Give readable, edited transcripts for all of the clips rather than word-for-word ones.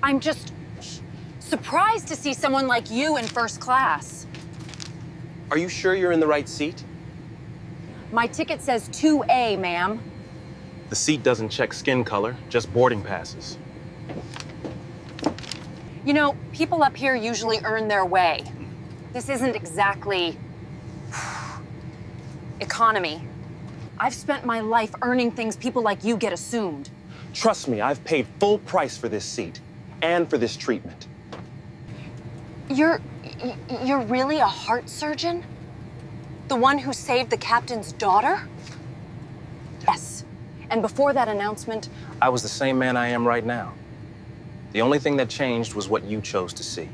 I'm just surprised to see someone like you in first class. Are you sure you're in the right seat? My ticket says 2A, ma'am. The seat doesn't check skin color, just boarding passes. You know, people up here usually earn their way. This isn't exactly economy. I've spent my life earning things people like you get assumed. Trust me, I've paid full price for this seat and for this treatment. You're really a heart surgeon? The one who saved the captain's daughter? Yes. And before that announcement, I was the same man I am right now. The only thing that changed was what you chose to see.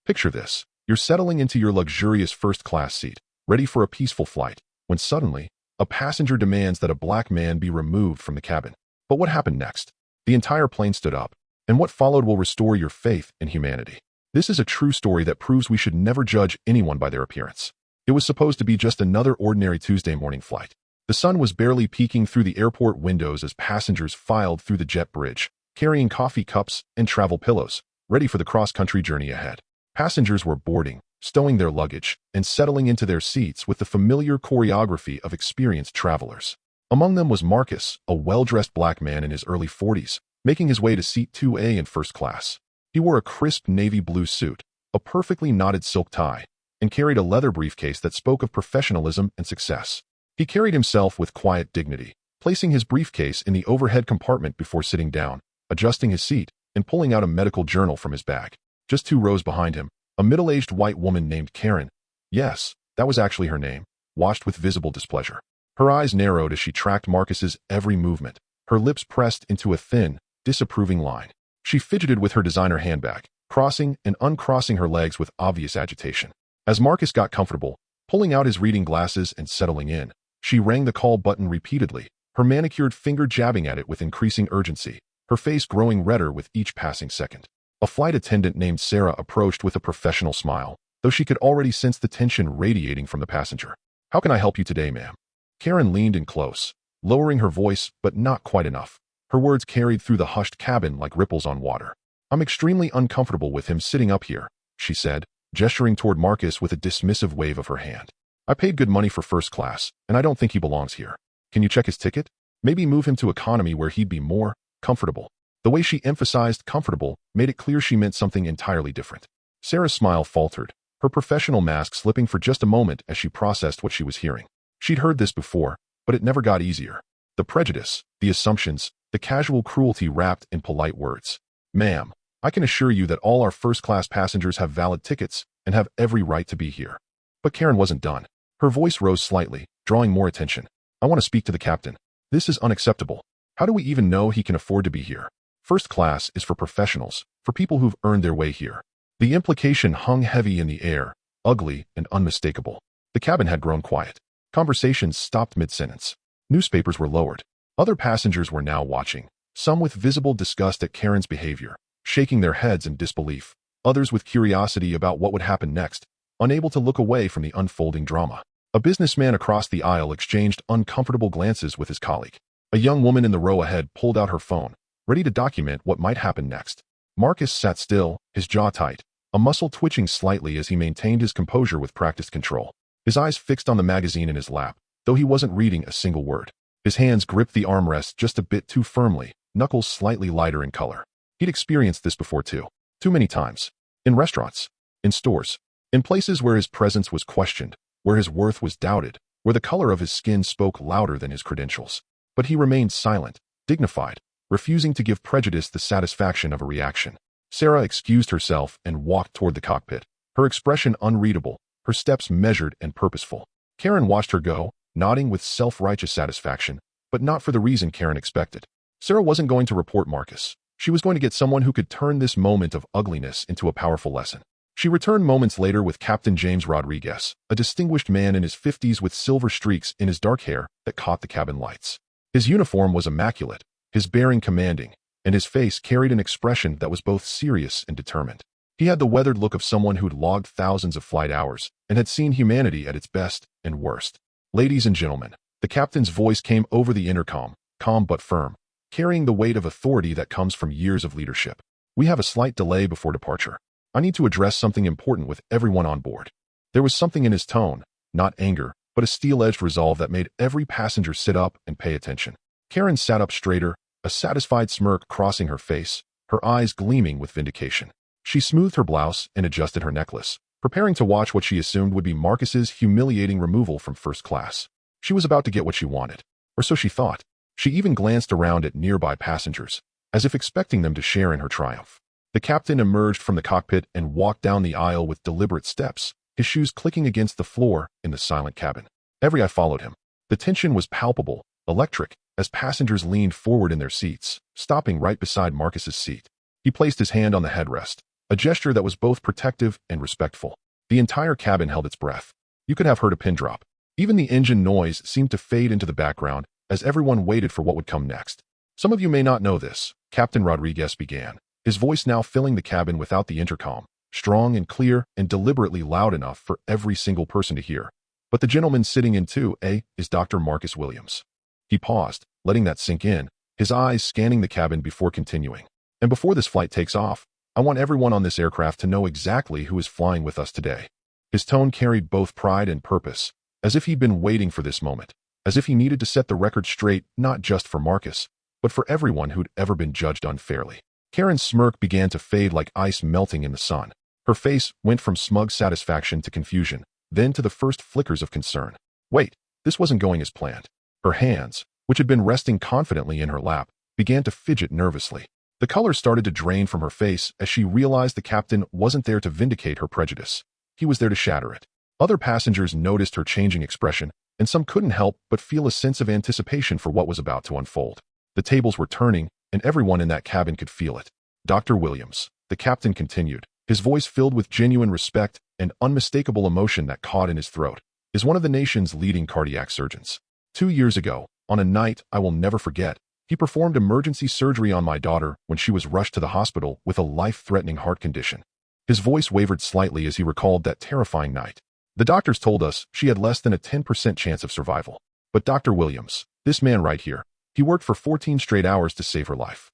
Picture this. You're settling into your luxurious first-class seat, ready for a peaceful flight, when suddenly, a passenger demands that a black man be removed from the cabin. But what happened next? The entire plane stood up, and what followed will restore your faith in humanity. This is a true story that proves we should never judge anyone by their appearance. It was supposed to be just another ordinary Tuesday morning flight. The sun was barely peeking through the airport windows as passengers filed through the jet bridge, carrying coffee cups and travel pillows, ready for the cross-country journey ahead. Passengers were boarding, stowing their luggage, and settling into their seats with the familiar choreography of experienced travelers. Among them was Marcus, a well-dressed black man in his early 40s, making his way to seat 2A in first class. He wore a crisp navy blue suit, a perfectly knotted silk tie, and carried a leather briefcase that spoke of professionalism and success. He carried himself with quiet dignity, placing his briefcase in the overhead compartment before sitting down, adjusting his seat, and pulling out a medical journal from his bag. Just 2 rows behind him, a middle-aged white woman named Karen, yes, that was actually her name, watched with visible displeasure. Her eyes narrowed as she tracked Marcus's every movement, her lips pressed into a thin, disapproving line. She fidgeted with her designer handbag, crossing and uncrossing her legs with obvious agitation. As Marcus got comfortable, pulling out his reading glasses and settling in, she rang the call button repeatedly, her manicured finger jabbing at it with increasing urgency, her face growing redder with each passing second. A flight attendant named Sarah approached with a professional smile, though she could already sense the tension radiating from the passenger. "How can I help you today, ma'am?" Karen leaned in close, lowering her voice, but not quite enough. Her words carried through the hushed cabin like ripples on water. "I'm extremely uncomfortable with him sitting up here," she said, gesturing toward Marcus with a dismissive wave of her hand. "I paid good money for first class, and I don't think he belongs here. Can you check his ticket? Maybe move him to economy where he'd be more comfortable." The way she emphasized comfortable made it clear she meant something entirely different. Sarah's smile faltered, her professional mask slipping for just a moment as she processed what she was hearing. She'd heard this before, but it never got easier. The prejudice, the assumptions, the casual cruelty wrapped in polite words. "Ma'am, I can assure you that all our first-class passengers have valid tickets and have every right to be here." But Karen wasn't done. Her voice rose slightly, drawing more attention. "I want to speak to the captain. This is unacceptable. How do we even know he can afford to be here? First class is for professionals, for people who've earned their way here." The implication hung heavy in the air, ugly and unmistakable. The cabin had grown quiet. Conversations stopped mid-sentence. Newspapers were lowered. Other passengers were now watching, some with visible disgust at Karen's behavior, shaking their heads in disbelief, others with curiosity about what would happen next, unable to look away from the unfolding drama. A businessman across the aisle exchanged uncomfortable glances with his colleague. A young woman in the row ahead pulled out her phone, ready to document what might happen next. Marcus sat still, his jaw tight, a muscle twitching slightly as he maintained his composure with practiced control. His eyes fixed on the magazine in his lap, though he wasn't reading a single word. His hands gripped the armrest just a bit too firmly, knuckles slightly lighter in color. He'd experienced this before too. Too many times. In restaurants. In stores. In places where his presence was questioned, where his worth was doubted, where the color of his skin spoke louder than his credentials. But he remained silent, dignified, refusing to give prejudice the satisfaction of a reaction. Sarah excused herself and walked toward the cockpit, her expression unreadable, her steps measured and purposeful. Karen watched her go, nodding with self-righteous satisfaction, but not for the reason Karen expected. Sarah wasn't going to report Marcus. She was going to get someone who could turn this moment of ugliness into a powerful lesson. She returned moments later with Captain James Rodriguez, a distinguished man in his 50s with silver streaks in his dark hair that caught the cabin lights. His uniform was immaculate, his bearing commanding, and his face carried an expression that was both serious and determined. He had the weathered look of someone who'd logged thousands of flight hours and had seen humanity at its best and worst. "Ladies and gentlemen," the captain's voice came over the intercom, calm but firm, carrying the weight of authority that comes from years of leadership. We have a slight delay before departure. I need to address something important with everyone on board." There was something in his tone, not anger, but a steel-edged resolve that made every passenger sit up and pay attention. Karen sat up straighter, a satisfied smirk crossing her face, her eyes gleaming with vindication. She smoothed her blouse and adjusted her necklace, preparing to watch what she assumed would be Marcus's humiliating removal from first class. She was about to get what she wanted, or so she thought. She even glanced around at nearby passengers, as if expecting them to share in her triumph. The captain emerged from the cockpit and walked down the aisle with deliberate steps, his shoes clicking against the floor in the silent cabin. Every eye followed him. The tension was palpable, electric, as passengers leaned forward in their seats, stopping right beside Marcus's seat. He placed his hand on the headrest, a gesture that was both protective and respectful. The entire cabin held its breath. You could have heard a pin drop. Even the engine noise seemed to fade into the background as everyone waited for what would come next. "Some of you may not know this," Captain Rodriguez began, his voice now filling the cabin without the intercom, strong and clear and deliberately loud enough for every single person to hear. "But the gentleman sitting in 2A is Dr. Marcus Williams." He paused, letting that sink in, his eyes scanning the cabin before continuing. "And before this flight takes off, I want everyone on this aircraft to know exactly who is flying with us today." His tone carried both pride and purpose, as if he'd been waiting for this moment, as if he needed to set the record straight not just for Marcus, but for everyone who'd ever been judged unfairly. Karen's smirk began to fade like ice melting in the sun. Her face went from smug satisfaction to confusion, then to the first flickers of concern. Wait, this wasn't going as planned. Her hands, which had been resting confidently in her lap, began to fidget nervously. The color started to drain from her face as she realized the captain wasn't there to vindicate her prejudice. He was there to shatter it. Other passengers noticed her changing expression, and some couldn't help but feel a sense of anticipation for what was about to unfold. The tables were turning, and everyone in that cabin could feel it. "Dr. Williams," the captain continued, his voice filled with genuine respect and unmistakable emotion that caught in his throat, "is one of the nation's leading cardiac surgeons. 2 years ago, on a night I will never forget, he performed emergency surgery on my daughter when she was rushed to the hospital with a life-threatening heart condition." His voice wavered slightly as he recalled that terrifying night. "The doctors told us she had less than a 10% chance of survival. But Dr. Williams, this man right here, he worked for 14 straight hours to save her life.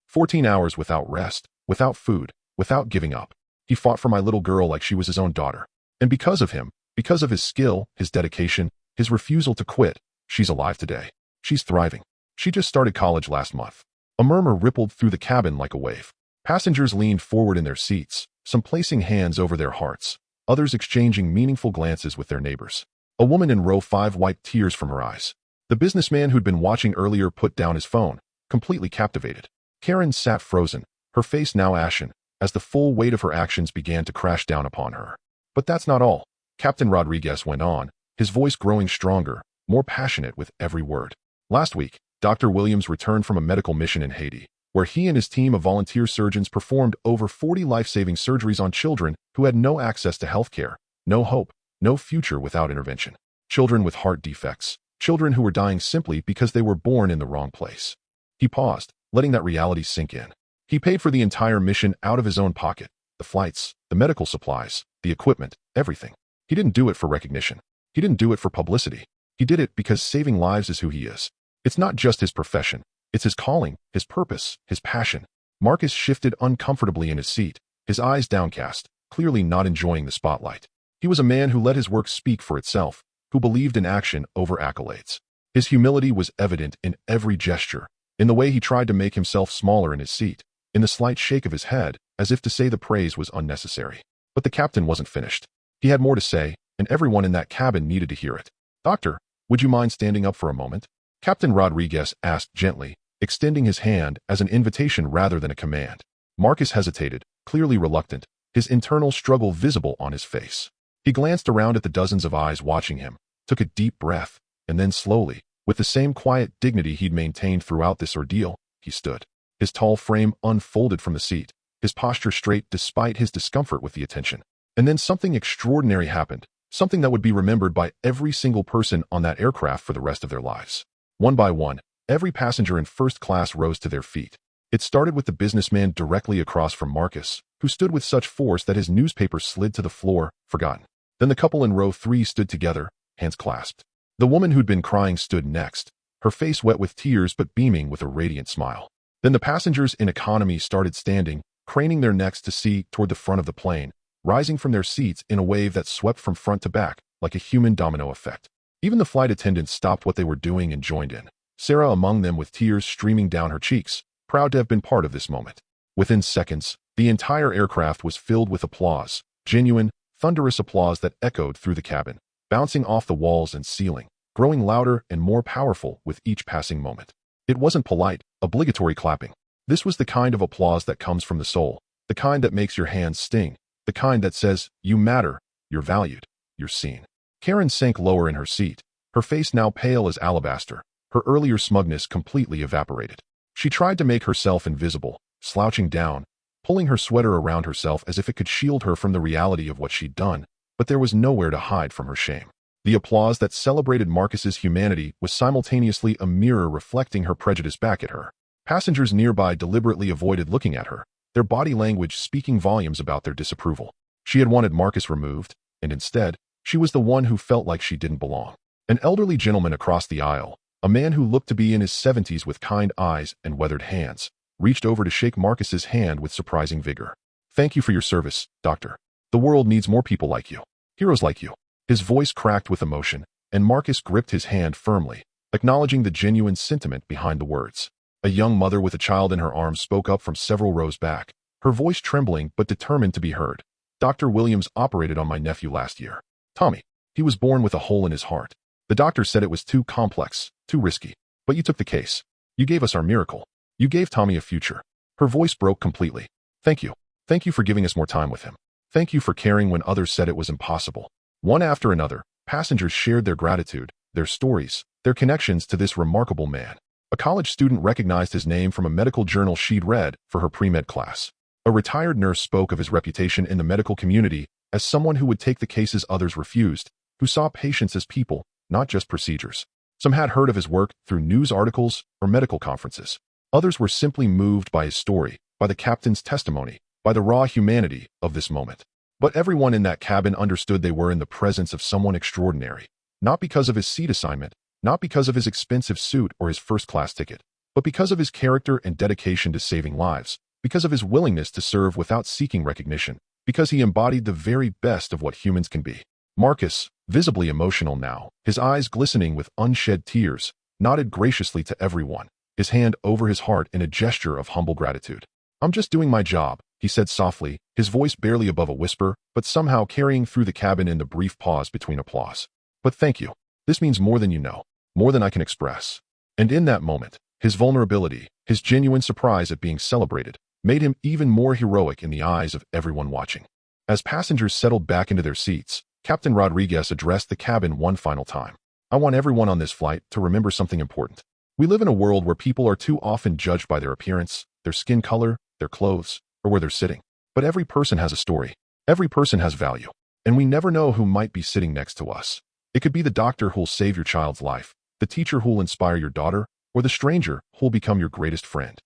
14 hours without rest, without food, without giving up. He fought for my little girl like she was his own daughter. And because of him, because of his skill, his dedication, his refusal to quit, she's alive today. She's thriving. She just started college last month." A murmur rippled through the cabin like a wave. Passengers leaned forward in their seats, some placing hands over their hearts, others exchanging meaningful glances with their neighbors. A woman in row 5 wiped tears from her eyes. The businessman who'd been watching earlier put down his phone, completely captivated. Karen sat frozen, her face now ashen, as the full weight of her actions began to crash down upon her. "But that's not all," Captain Rodriguez went on, his voice growing stronger, more passionate with every word. "Last week, Dr. Williams returned from a medical mission in Haiti, where he and his team of volunteer surgeons performed over 40 life-saving surgeries on children who had no access to health care, no hope, no future without intervention. Children with heart defects, children who were dying simply because they were born in the wrong place." He paused, letting that reality sink in. He paid for the entire mission out of his own pocket, the flights, the medical supplies, the equipment, everything. He didn't do it for recognition. He didn't do it for publicity. He did it because saving lives is who he is. It's not just his profession. It's his calling, his purpose, his passion. Marcus shifted uncomfortably in his seat, his eyes downcast, clearly not enjoying the spotlight. He was a man who let his work speak for itself, who believed in action over accolades. His humility was evident in every gesture, in the way he tried to make himself smaller in his seat, in the slight shake of his head, as if to say the praise was unnecessary. But the captain wasn't finished. He had more to say, and everyone in that cabin needed to hear it. "Doctor, would you mind standing up for a moment?" Captain Rodriguez asked gently, extending his hand as an invitation rather than a command. Marcus hesitated, clearly reluctant, his internal struggle visible on his face. He glanced around at the dozens of eyes watching him, took a deep breath, and then slowly, with the same quiet dignity he'd maintained throughout this ordeal, he stood. His tall frame unfolded from the seat, his posture straight despite his discomfort with the attention. And then something extraordinary happened, something that would be remembered by every single person on that aircraft for the rest of their lives. One by one, every passenger in first class rose to their feet. It started with the businessman directly across from Marcus, who stood with such force that his newspaper slid to the floor, forgotten. Then the couple in row 3 stood together, hands clasped. The woman who'd been crying stood next, her face wet with tears but beaming with a radiant smile. Then the passengers in economy started standing, craning their necks to see toward the front of the plane, rising from their seats in a wave that swept from front to back, like a human domino effect. Even the flight attendants stopped what they were doing and joined in, Sarah among them with tears streaming down her cheeks, proud to have been part of this moment. Within seconds, the entire aircraft was filled with applause, genuine, thunderous applause that echoed through the cabin, bouncing off the walls and ceiling, growing louder and more powerful with each passing moment. It wasn't polite, obligatory clapping. This was the kind of applause that comes from the soul, the kind that makes your hands sting, the kind that says, you matter, you're valued, you're seen. Karen sank lower in her seat, her face now pale as alabaster, her earlier smugness completely evaporated. She tried to make herself invisible, slouching down, pulling her sweater around herself as if it could shield her from the reality of what she'd done, but there was nowhere to hide from her shame. The applause that celebrated Marcus's humanity was simultaneously a mirror reflecting her prejudice back at her. Passengers nearby deliberately avoided looking at her, their body language speaking volumes about their disapproval. She had wanted Marcus removed, and instead, she was the one who felt like she didn't belong. An elderly gentleman across the aisle, a man who looked to be in his 70s with kind eyes and weathered hands, reached over to shake Marcus's hand with surprising vigor. Thank you for your service, Doctor. The world needs more people like you. Heroes like you. His voice cracked with emotion, and Marcus gripped his hand firmly, acknowledging the genuine sentiment behind the words. A young mother with a child in her arms spoke up from several rows back, her voice trembling but determined to be heard. Dr. Williams operated on my nephew last year. Tommy. He was born with a hole in his heart. The doctor said it was too complex, too risky. But you took the case. You gave us our miracle. You gave Tommy a future. Her voice broke completely. Thank you. Thank you for giving us more time with him. Thank you for caring when others said it was impossible. One after another, passengers shared their gratitude, their stories, their connections to this remarkable man. A college student recognized his name from a medical journal she'd read for her pre-med class. A retired nurse spoke of his reputation in the medical community as someone who would take the cases others refused, who saw patients as people, not just procedures. Some had heard of his work through news articles or medical conferences. Others were simply moved by his story, by the captain's testimony, by the raw humanity of this moment. But everyone in that cabin understood they were in the presence of someone extraordinary, not because of his seat assignment, not because of his expensive suit or his first-class ticket, but because of his character and dedication to saving lives, because of his willingness to serve without seeking recognition, because he embodied the very best of what humans can be. Marcus, visibly emotional now, his eyes glistening with unshed tears, nodded graciously to everyone, his hand over his heart in a gesture of humble gratitude. I'm just doing my job, he said softly, his voice barely above a whisper, but somehow carrying through the cabin in the brief pause between applause. But thank you. This means more than you know, more than I can express. And in that moment, his vulnerability, his genuine surprise at being celebrated, made him even more heroic in the eyes of everyone watching. As passengers settled back into their seats, Captain Rodriguez addressed the cabin one final time. I want everyone on this flight to remember something important. We live in a world where people are too often judged by their appearance, their skin color, their clothes, or where they're sitting. But every person has a story. Every person has value. And we never know who might be sitting next to us. It could be the doctor who'll save your child's life, the teacher who'll inspire your daughter, or the stranger who'll become your greatest friend.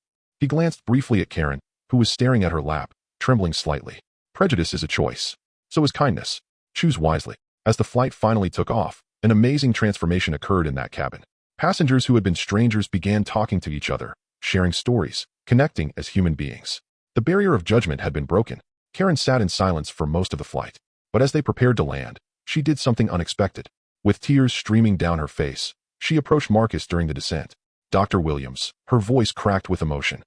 He glanced briefly at Karen, who was staring at her lap, trembling slightly. Prejudice is a choice. So is kindness. Choose wisely. As the flight finally took off, an amazing transformation occurred in that cabin. Passengers who had been strangers began talking to each other, sharing stories, connecting as human beings. The barrier of judgment had been broken. Karen sat in silence for most of the flight. But as they prepared to land, she did something unexpected. With tears streaming down her face, she approached Marcus during the descent. Dr. Williams, her voice cracked with emotion.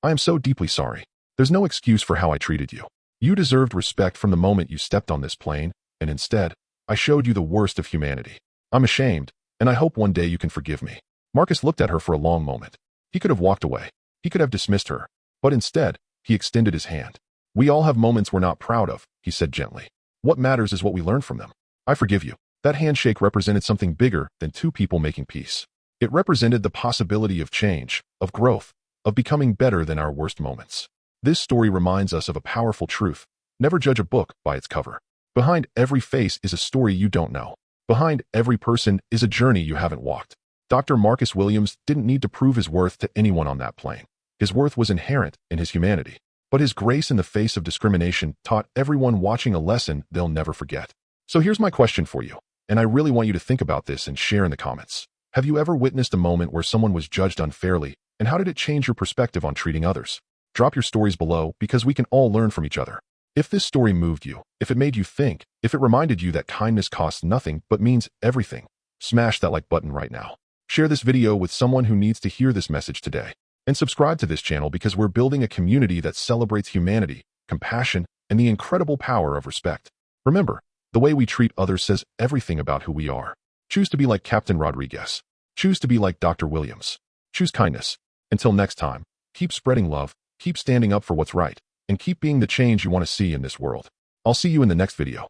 I am so deeply sorry. There's no excuse for how I treated you. You deserved respect from the moment you stepped on this plane, and instead, I showed you the worst of humanity. I'm ashamed, and I hope one day you can forgive me. Marcus looked at her for a long moment. He could have walked away. He could have dismissed her. But instead, he extended his hand. We all have moments we're not proud of, he said gently. What matters is what we learn from them. I forgive you. That handshake represented something bigger than two people making peace. It represented the possibility of change, of growth, of becoming better than our worst moments. This story reminds us of a powerful truth. Never judge a book by its cover. Behind every face is a story you don't know. Behind every person is a journey you haven't walked. Dr. Marcus Williams didn't need to prove his worth to anyone on that plane. His worth was inherent in his humanity. But his grace in the face of discrimination taught everyone watching a lesson they'll never forget. So here's my question for you, and I really want you to think about this and share in the comments. Have you ever witnessed a moment where someone was judged unfairly, and how did it change your perspective on treating others? Drop your stories below because we can all learn from each other. If this story moved you, if it made you think, if it reminded you that kindness costs nothing but means everything, smash that like button right now. Share this video with someone who needs to hear this message today. And subscribe to this channel because we're building a community that celebrates humanity, compassion, and the incredible power of respect. Remember, the way we treat others says everything about who we are. Choose to be like Captain Rodriguez. Choose to be like Dr. Williams. Choose kindness. Until next time, keep spreading love, keep standing up for what's right, and keep being the change you want to see in this world. I'll see you in the next video.